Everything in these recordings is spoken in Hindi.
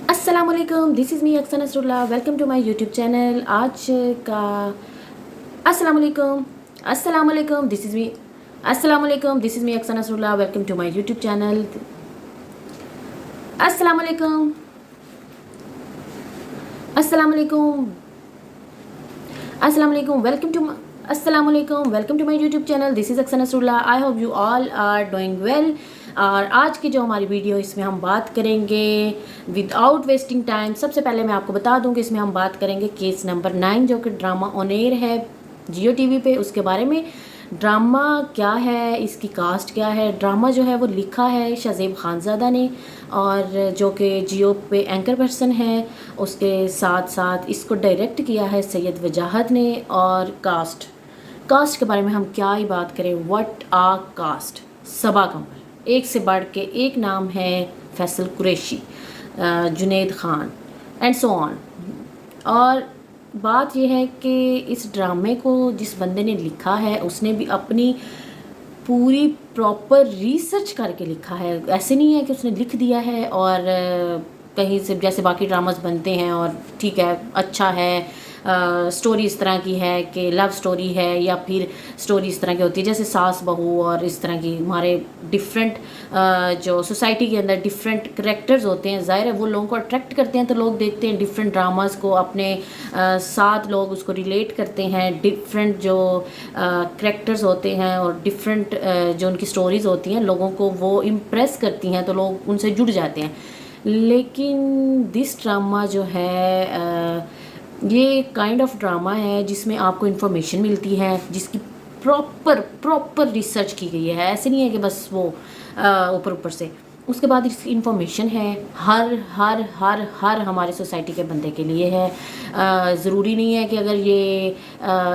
अस्सलामुअलैकुम, this is me Aksar Nasrullah. Welcome to my YouTube channel. आज का अस्सलामुअलैकुम अस्सलामुअलैकुम दिस इज़ मी अस्सलामुअलैकुम this is me Aksar Nasrullah. Welcome to my YouTube channel. अस्सलामुअलैकुम अस्सलामुअलैकुम अस्सलामुअलैकुम welcome to my YouTube channel. This is Aksar Nasrullah. I hope you all are doing well. और आज की जो हमारी वीडियो, इसमें हम बात करेंगे विदाउट वेस्टिंग टाइम। सबसे पहले मैं आपको बता दूं कि इसमें हम बात करेंगे केस नंबर 9, जो कि ड्रामा ऑन एयर है जियो टीवी पे, उसके बारे में। ड्रामा क्या है, इसकी कास्ट क्या है। ड्रामा जो है वो लिखा है शाज़ेब खानज़ादा ने, और जो कि जियो पे एंकर पर्सन है। उसके साथ साथ इसको डायरेक्ट किया है सैयद वजाहत ने। और कास्ट के बारे में हम क्या ही बात करें, व्हाट आ कास्ट। सबा कमर, एक से बढ़ के एक नाम है। Faisal Qureshi, Junaid Khan and so on. और बात यह है कि इस ड्रामे को जिस बंदे ने लिखा है, उसने भी अपनी पूरी प्रॉपर रिसर्च करके लिखा है। ऐसे नहीं है कि उसने लिख दिया है और कहीं से जैसे बाकी ड्रामास बनते हैं और ठीक है अच्छा है, स्टोरी इस तरह की है कि लव स्टोरी है, या फिर स्टोरी इस तरह की होती है जैसे सास बहू और इस तरह की। हमारे डिफरेंट जो सोसाइटी के अंदर डिफरेंट करेक्टर्स होते हैं, ज़ाहिर है वो लोगों को अट्रैक्ट करते हैं, तो लोग देखते हैं डिफरेंट ड्रामास को, अपने साथ लोग उसको रिलेट करते हैं। डिफरेंट जो करेक्टर्स होते हैं और डिफरेंट जो उनकी स्टोरीज़ होती हैं, लोगों को वो इम्प्रेस करती हैं, तो लोग उनसे जुड़ जाते हैं। लेकिन दिस ड्रामा जो है ये काइंड ऑफ ड्रामा है जिसमें आपको इन्फॉर्मेशन मिलती है, जिसकी प्रॉपर रिसर्च की गई है। ऐसे नहीं है कि बस वो ऊपर ऊपर से। उसके बाद इसकी इन्फॉर्मेशन है, हर हर हर हर हमारे सोसाइटी के बंदे के लिए है। ज़रूरी नहीं है कि अगर ये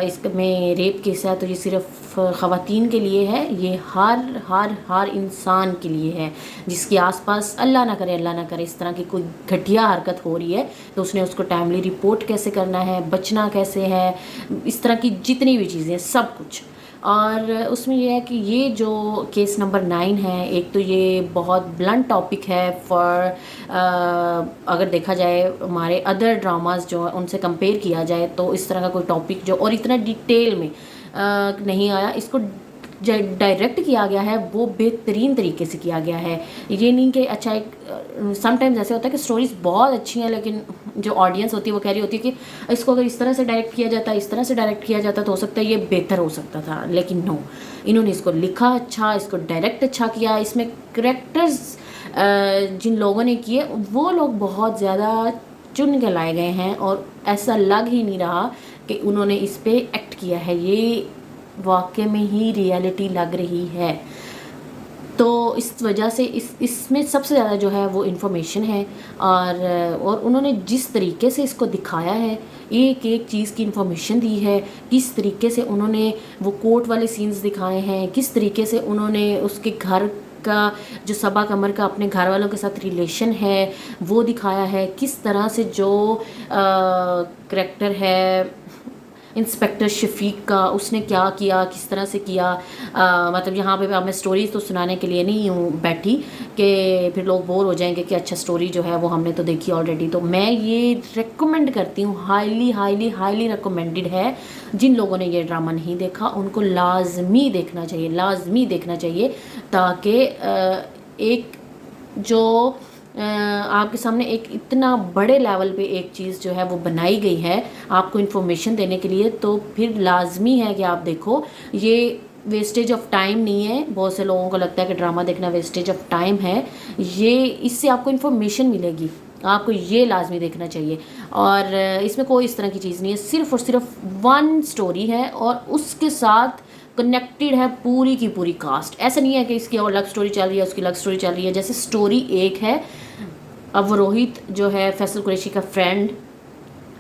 इसमें रेप केस है तो ये सिर्फ ख़वातीन के लिए है। ये हर हर हर इंसान के लिए है जिसके आसपास अल्लाह ना करे इस तरह की कोई घटिया हरकत हो रही है, तो उसने उसको टाइमली रिपोर्ट कैसे करना है, बचना कैसे है, इस तरह की जितनी भी चीज़ें, सब कुछ। और उसमें यह है कि ये जो केस नंबर 9 है, एक तो ये बहुत ब्लंट टॉपिक है फॉर अगर देखा जाए हमारे अदर ड्रामास जो है उनसे कंपेयर किया जाए, तो इस तरह का कोई टॉपिक जो और इतना डिटेल में नहीं आया। इसको डायरेक्ट किया गया है वो बेहतरीन तरीके से किया गया है। ये नहीं कि अच्छा, एक समटाइम्स ऐसे होता है कि स्टोरीज़ बहुत अच्छी हैं, लेकिन जो ऑडियंस होती है वो कह रही होती है कि इसको अगर इस तरह से डायरेक्ट किया जाता, इस तरह से डायरेक्ट किया जाता तो हो सकता है ये बेहतर हो सकता था। लेकिन नो, इन्होंने इसको लिखा अच्छा, इसको डायरेक्ट अच्छा किया। इसमें करेक्टर्स जिन लोगों ने किए वो लोग बहुत ज़्यादा चुन के लाए गए हैं, और ऐसा लग ही नहीं रहा कि उन्होंने इस पर एक्ट किया है। ये वाकई में ही रियलिटी लग रही है। तो इस वजह से इसमें सबसे ज़्यादा जो है वो इन्फॉर्मेशन है। और उन्होंने जिस तरीके से इसको दिखाया है, एक एक चीज़ की इन्फॉर्मेशन दी है। किस तरीके से उन्होंने वो कोर्ट वाले सीन्स दिखाए हैं, किस तरीके से उन्होंने उसके घर का जो सबा कमर का अपने घर वालों के साथ रिलेशन है वो दिखाया है। किस तरह से जो करैक्टर है इंस्पेक्टर शफीक का, उसने क्या किया, किस तरह से किया। मतलब यहाँ पे मैं स्टोरीज तो सुनाने के लिए नहीं हूँ बैठी कि फिर लोग बोर हो जाएंगे कि अच्छा स्टोरी जो है वो हमने तो देखी ऑलरेडी। तो मैं ये रेकमेंड करती हूँ, हाईली हाईली हाईली रिकमेंडेड है। जिन लोगों ने ये ड्रामा नहीं देखा उनको लाजमी देखना चाहिए, लाजमी देखना चाहिए, ताकि एक जो आपके सामने एक इतना बड़े लेवल पे एक चीज़ जो है वो बनाई गई है आपको इन्फॉर्मेशन देने के लिए, तो फिर लाजमी है कि आप देखो। ये वेस्टेज ऑफ टाइम नहीं है। बहुत से लोगों को लगता है कि ड्रामा देखना वेस्टेज ऑफ टाइम है। ये इससे आपको इन्फॉर्मेशन मिलेगी, आपको ये लाजमी देखना चाहिए। और इसमें कोई इस तरह की चीज़ नहीं है, सिर्फ और सिर्फ वन स्टोरी है और उसके साथ कनेक्टेड है पूरी की पूरी कास्ट। ऐसा नहीं है कि इसकी और अलग स्टोरी चल रही है, उसकी अलग स्टोरी चल रही है। जैसे स्टोरी एक है, अब वो रोहित जो है फैसल कुरैशी का फ्रेंड,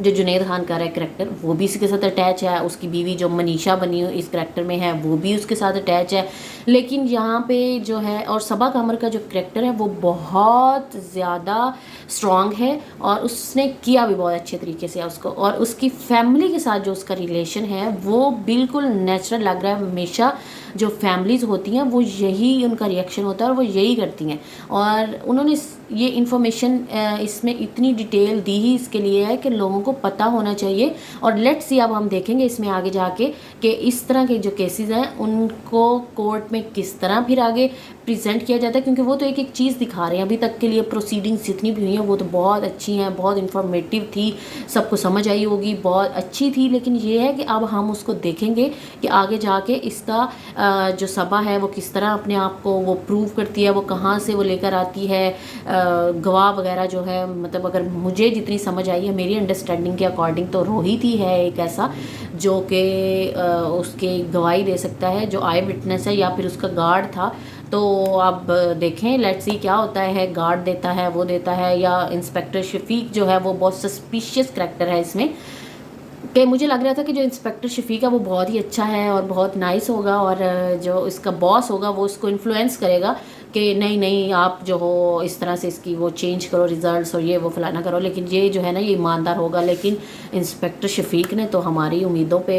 जो जुनैद खान का है करेक्टर, वो भी इसके साथ अटैच है। उसकी बीवी जो मनीषा बनी हुई इस करेक्टर में है, वो भी उसके साथ अटैच है। लेकिन यहाँ पे जो है, और सबा कमर का जो करेक्टर है वो बहुत ज़्यादा स्ट्रॉन्ग है, और उसने किया भी बहुत अच्छे तरीके से उसको। और उसकी फैमिली के साथ जो उसका रिलेशन है वो बिल्कुल नेचुरल लग रहा है। हमेशा जो फैमिलीज़ होती हैं वो यही उनका रिएक्शन होता है और वो यही करती हैं। और उन्होंने ये इन्फॉर्मेशन इसमें इतनी डिटेल दी ही इसके लिए है कि लोगों को पता होना चाहिए। और लेट्स सी, अब हम देखेंगे इसमें आगे जाके कि इस तरह के जो केसेस हैं उनको कोर्ट में किस तरह फिर आगे प्रेजेंट किया जाता है, क्योंकि वो तो एक एक चीज़ दिखा रहे हैं। अभी तक के लिए प्रोसीडिंग्स जितनी भी हुई हैं वो तो बहुत अच्छी हैं, बहुत इन्फॉर्मेटिव थी, सबको समझ आई होगी, बहुत अच्छी थी। लेकिन ये है कि अब हम उसको देखेंगे कि आगे जाके इसका जो सभा है वो किस तरह अपने आप को वो प्रूव करती है, वो कहाँ से वो लेकर आती है गवाह वगैरह जो है। मतलब अगर मुझे जितनी समझ आई है मेरी अंडरस्टैंडिंग के अकॉर्डिंग तो रोहित ही है एक ऐसा जो कि उसके गवाही दे सकता है, जो आई विटनेस है या फिर उसका गार्ड था। तो अब देखें, लेट्स सी क्या होता है, गार्ड देता है, वो देता है, या इंस्पेक्टर शफीक जो है वो बहुत सस्पिशियस करैक्टर है इसमें। कि मुझे लग रहा था कि जो इंस्पेक्टर शफीक है वो बहुत ही अच्छा है और बहुत नाइस होगा, और जो इसका बॉस होगा वो उसको इन्फ्लुएंस करेगा कि नहीं नहीं आप जो हो इस तरह से इसकी वो चेंज करो रिजल्ट्स और ये वो फलाना करो। लेकिन ये जो है ना ये ईमानदार होगा। लेकिन इंस्पेक्टर शफीक ने तो हमारी उम्मीदों पे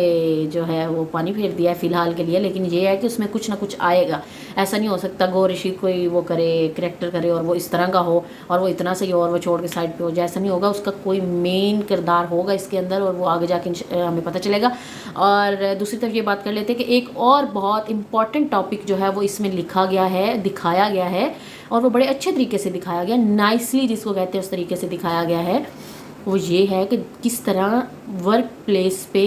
जो है वो पानी फेर दिया है फ़िलहाल के लिए। लेकिन ये है कि उसमें कुछ ना कुछ आएगा। ऐसा नहीं हो सकता गो रशीद कोई वो करे करेक्टर करे और वो इस तरह का हो और वो इतना सही हो और वो छोड़ के साइड पे हो जाए, ऐसा नहीं होगा। उसका कोई मेन किरदार होगा इसके अंदर और वो आगे जाके हमें पता चलेगा। और दूसरी तरफ ये बात कर लेते हैं कि एक और बहुत इंपॉर्टेंट टॉपिक जो है वो इसमें लिखा गया है, दिखाया गया है, और वो बड़े अच्छे तरीके से दिखाया गया, नाइसली जिसको कहते हैं उस तरीके से दिखाया गया है। वो ये है कि किस तरह वर्क प्लेस पे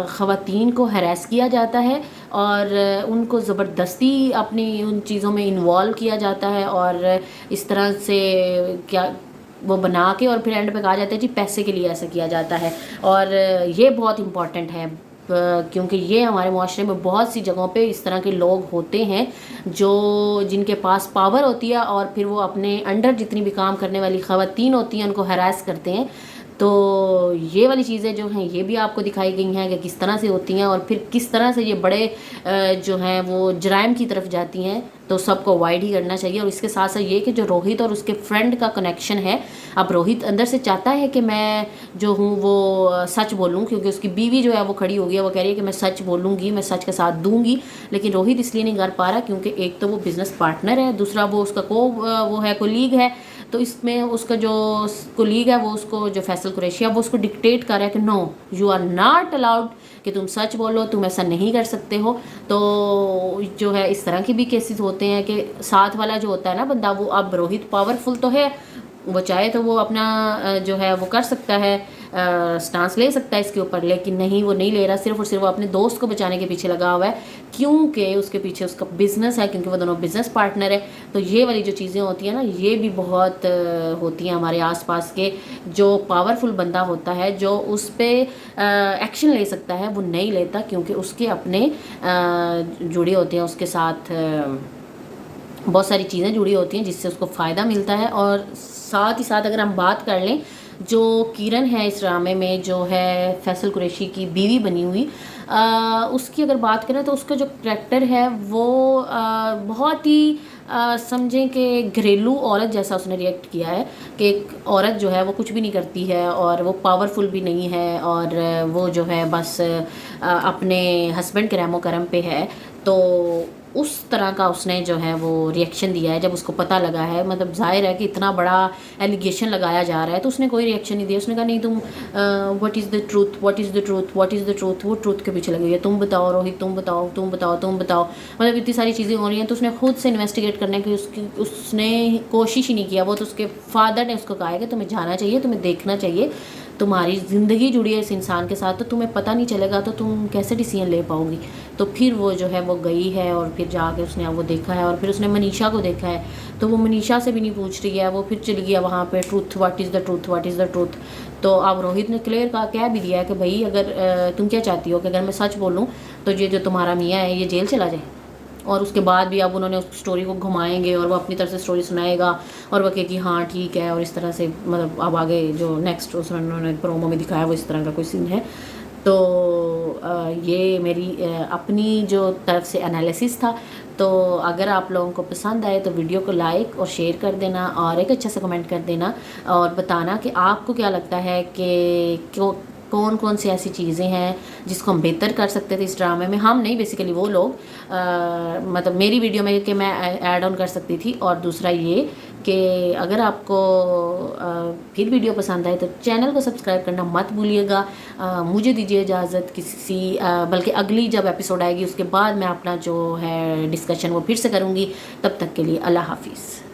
ख़वातीन को हरास किया जाता है और उनको ज़बरदस्ती अपनी उन चीज़ों में इन्वॉल्व किया जाता है, और इस तरह से क्या वो बना के और फिर एंड पे कहा जाता है जी पैसे के लिए ऐसा किया जाता है। और ये बहुत इम्पॉर्टेंट है क्योंकि ये हमारे मुआशरे में बहुत सी जगहों पे इस तरह के लोग होते हैं जो जिनके पास पावर होती है और फिर वो अपने अंडर जितनी भी काम करने वाली ख़वातीन होती हैं उनको हरास करते हैं। तो ये वाली चीज़ें जो हैं ये भी आपको दिखाई गई हैं कि किस तरह से होती हैं और फिर किस तरह से ये बड़े जो हैं वो जराइम की तरफ जाती हैं। तो सबको अवॉइड ही करना चाहिए। और इसके साथ साथ ये कि जो रोहित और उसके फ्रेंड का कनेक्शन है, अब रोहित अंदर से चाहता है कि मैं जो हूँ वो सच बोलूँ, क्योंकि उसकी बीवी जो है वो खड़ी हो गई है, वो कह रही है कि मैं सच बोलूँगी, मैं सच का साथ दूँगी। लेकिन रोहित इसलिए नहीं कर पा रहा क्योंकि एक तो वो बिज़नेस पार्टनर है, दूसरा वो उसका वो है कोलीग है। तो इसमें उसका जो कोलीग है वो उसको जो फैसल कुरैशी है वो उसको डिक्टेट कर रहा है कि no you are not allowed कि तुम सच बोलो, तुम ऐसा नहीं कर सकते हो। तो जो है इस तरह के भी केसेस होते हैं कि साथ वाला जो होता है ना बंदा, वो अब रोहित पावरफुल तो है, वो चाहे तो वो अपना जो है वो कर सकता है, स्टांस ले सकता है इसके ऊपर, लेकिन नहीं वो नहीं ले रहा। सिर्फ और सिर्फ वो अपने दोस्त को बचाने के पीछे लगा हुआ है क्योंकि उसके पीछे उसका बिज़नेस है, क्योंकि वो दोनों बिज़नेस पार्टनर है। तो ये वाली जो चीज़ें होती हैं ना ये भी बहुत होती हैं हमारे आसपास के। जो पावरफुल बंदा होता है जो उस पर एक्शन ले सकता है वो नहीं लेता क्योंकि उसके अपने जुड़े होते हैं उसके साथ बहुत सारी चीज़ें जुड़ी होती हैं जिससे उसको फ़ायदा मिलता है। और साथ ही साथ अगर हम बात कर लें जो किरण है इस ड्रामे में जो है फैसल कुरैशी की बीवी बनी हुई, उसकी अगर बात करें तो उसका जो करैक्टर है वो बहुत ही समझें कि घरेलू औरत जैसा उसने रिएक्ट किया है कि एक औरत जो है वो कुछ भी नहीं करती है और वो पावरफुल भी नहीं है और वो जो है बस अपने हस्बैंड के रहमो करम पे है। तो उस तरह का उसने जो है वो रिएक्शन दिया है जब उसको पता लगा है। मतलब जाहिर है कि इतना बड़ा एलिगेशन लगाया जा रहा है तो उसने कोई रिएक्शन नहीं दिया। उसने कहा नहीं तुम what is the truth, what is the truth, what is the truth. वो ट्रूथ के पीछे लगी हुई है, तुम बताओ रोहित, तुम बताओ, तुम बताओ, तुम बताओ। मतलब इतनी सारी चीज़ें हो रही हैं तो उसने खुद से इन्वेस्टिगेट करने की उसने कोशिश ही नहीं किया। वो तो उसके फादर ने उसको कहा है कि तुम्हें जाना चाहिए, तुम्हें देखना चाहिए, तुम्हारी ज़िंदगी जुड़ी है इस इंसान के साथ, तो तुम्हें पता नहीं चलेगा तो तुम कैसे डिसीजन ले पाओगी। तो फिर वो जो है वो गई है और फिर जाके उसने वो देखा है और फिर उसने मनीषा को देखा है। तो वो मनीषा से भी नहीं पूछ रही है, वो फिर चली गया वहाँ पे truth, what is the truth, what is the truth. तो अब रोहित ने क्लियर कह भी दिया है कि भाई अगर तुम क्या चाहती हो कि अगर मैं सच बोलूँ तो ये जो तुम्हारा मियाँ है ये जेल चला जाए। और उसके बाद भी अब उन्होंने उस स्टोरी को घुमाएंगे और वो अपनी तरफ से स्टोरी सुनाएगा और वो कहेगी हाँ ठीक है, और इस तरह से मतलब अब आगे जो नेक्स्ट उन्होंने प्रोमो में दिखाया वो इस तरह का कोई सीन है। तो ये मेरी अपनी जो तरफ से एनालिसिस था। तो अगर आप लोगों को पसंद आए तो वीडियो को लाइक और शेयर कर देना और एक अच्छा सा कमेंट कर देना और बताना कि आपको क्या लगता है कि कौन कौन सी ऐसी चीज़ें हैं जिसको हम बेहतर कर सकते थे इस ड्रामे में। हम नहीं, बेसिकली वो लोग, मतलब मेरी वीडियो में कि मैं ऐड ऑन कर सकती थी। और दूसरा ये कि अगर आपको फिर वीडियो पसंद आए तो चैनल को सब्सक्राइब करना मत भूलिएगा। मुझे दीजिए इजाज़त, किसी बल्कि अगली जब एपिसोड आएगी उसके बाद मैं अपना जो है डिस्कशन वो फिर से करूँगी। तब तक के लिए अल्लाह हाफिज़।